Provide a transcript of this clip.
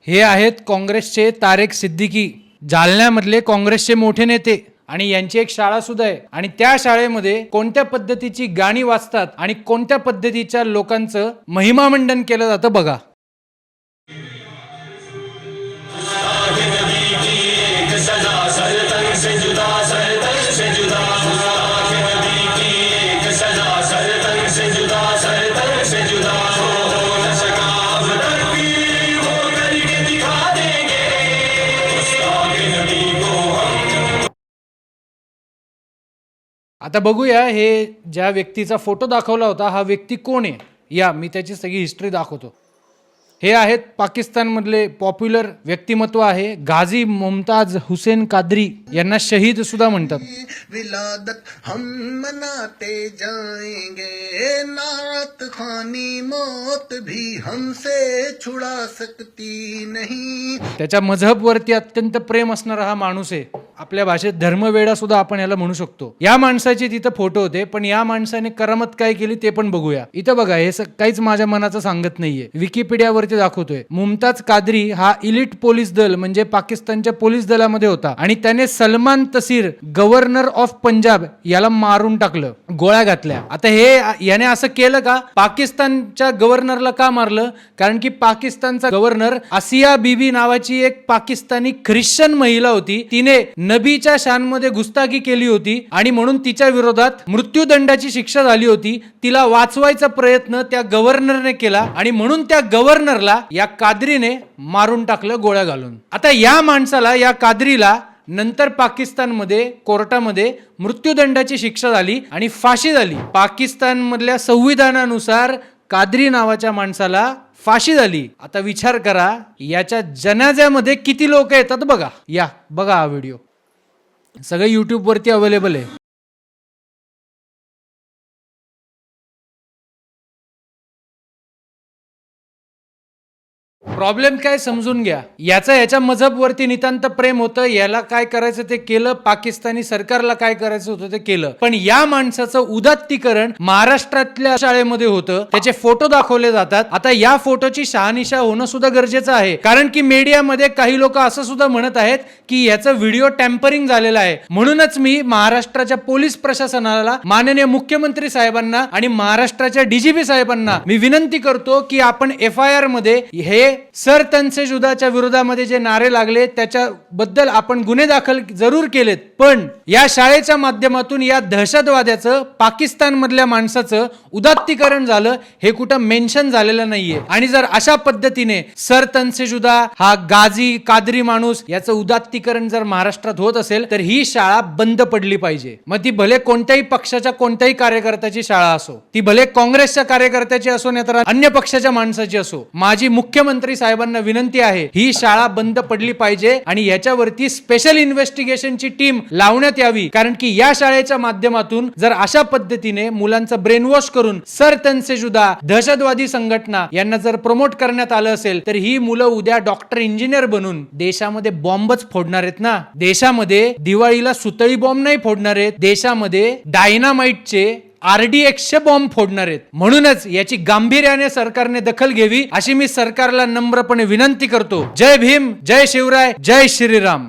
हे आहेत काँग्रेसचे तारेक सिद्दीकी, जालन्यामधले काँग्रेसचे मोठे नेते आणि यांची एक शाळा सुद्धा आहे आणि त्या शाळेमध्ये कोणत्या पद्धतीची गाणी वाचतात आणि कोणत्या पद्धतीच्या लोकांचं महिमा मंडन केलं जातं बघा. आता बघूया हे ज्या व्यक्तीचा फोटो दाखवला होता हा व्यक्ती कोण आहे. या मी त्याची सगळी हिस्ट्री दाखवतो. हे आहेत पाकिस्तानमधले पॉप्युलर व्यक्तिमत्व आहे गाझी मुमताज हुसेन कादरी, यांना शहीद सुद्धा म्हणतात. विलादत हम मनाते जाएंगे, नात खानी मौत भी हमसे छुड़ा सकती नहीं. त्याच्या मजहबवरती अत्यंत प्रेम असणारा हा माणूस आहे. आपल्या भाषेत धर्मवेडा सुद्धा आपण याला म्हणू शकतो. या माणसाचे तिथं फोटो होते, पण या माणसाने करामत काय केली ते पण बघूया. इथं बघा, हे काहीच माझ्या मनाचं सांगत नाहीये, विकिपीडियावरती दाखवतोय. मुमताज कादरी हा इलिट पोलीस दल म्हणजे पाकिस्तानच्या पोलीस दलामध्ये होता आणि त्याने सलमान तसीर गव्हर्नर ऑफ पंजाब याला मारून टाकलं, गोळ्या घातल्या. आता हे याने असं केलं का? पाकिस्तानच्या गव्हर्नरला का मारलं? कारण की पाकिस्तानचा गव्हर्नर आसिया बीबी नावाची एक पाकिस्तानी ख्रिश्चन महिला होती. तिने नबीच्या शानमध्ये गुस्ताखी केली होती आणि म्हणून तिच्या विरोधात मृत्यूदंडाची शिक्षा झाली होती. तिला वाचवायचा प्रयत्न त्या गव्हर्नरने केला आणि म्हणून त्या गव्हर्नरला या कादरीने मारून टाकलं गोळ्या घालून. आता या माणसाला, या कादरीला नंतर पाकिस्तानमध्ये कोर्टामध्ये मृत्यूदंडाची शिक्षा झाली आणि फाशी झाली. पाकिस्तान मधल्या संविधानानुसार कादरी नावाच्या माणसाला फाशी झाली. आता विचार करा, याच्या जनाज्यामध्ये किती लोक येतात बघा. या बघा हा व्हिडिओ, सगळं YouTube वरती अवेलेबल आहे. प्रॉब्लेम काय समजून घ्या. याच्या मजहबवरती नितांत प्रेम होतं, याला काय करायचं ते केलं, पाकिस्तानी सरकारला काय करायचं होतं ते केलं. पण या माणसाचं उदात्तीकरण महाराष्ट्रातल्या शाळेमध्ये होतं, त्याचे फोटो दाखवले जातात. आता या फोटोची शहानिशा होणं सुद्धा गरजेचं आहे, कारण की मीडियामध्ये काही लोक असं सुद्धा म्हणत आहेत की याचं व्हिडिओ टॅम्परिंग झालेला आहे. म्हणूनच मी महाराष्ट्राच्या पोलीस प्रशासनाला, माननीय मुख्यमंत्री साहेबांना आणि महाराष्ट्राच्या DGP साहेबांना मी विनंती करतो की आपण FIR मध्ये हे सर तनसेजुदाच्या विरोधामध्ये जे नारे लागले त्याच्याबद्दल आपण गुन्हे दाखल जरूर केलेत, पण या शाळेच्या माध्यमातून या दहशतवाद्याचं, पाकिस्तान मधल्या माणसाचं उदात्तीकरण झालं हे कुठं मेन्शन झालेलं नाहीये. आणि जर अशा पद्धतीने सर तनसेजुदा हा गाझी कादरी माणूस याचं उदात्तीकरण जर महाराष्ट्रात होत असेल तर ही शाळा बंद पडली पाहिजे. मग ती भले कोणत्याही पक्षाच्या कोणत्याही कार्यकर्त्याची शाळा असो, ती भले काँग्रेसच्या कार्यकर्त्याची असो नाही तर अन्य पक्षाच्या माणसाची असो. माझी मुख्यमंत्री साहेबांना विनंती आहे, ही शाळा बंद पडली पाहिजे आणि याच्यावरती स्पेशल इन्व्हेस्टिगेशनची टीम लावण्यात यावी. कारण की या शाळेच्या माध्यमातून जर अशा पद्धतीने मुलांचं ब्रेन वॉश करून सर तनसेजुदा, दहशतवादी संघटना यांना जर प्रमोट करण्यात आलं असेल तर ही मुलं उद्या डॉक्टर, इंजिनियर बनून देशामध्ये बॉम्बच फोडणार आहेत ना. देशामध्ये दिवाळीला सुतळी बॉम्ब नाही फोडणार आहेत, देशामध्ये डायनामाइटचे RDXचे बॉम्ब फोडणार आहेत. म्हणूनच याची गांभीर्याने सरकारने दखल घ्यावी अशी मी सरकारला नम्रपणे विनंती करतो. जय भीम, जय शिवराय, जय श्रीराम.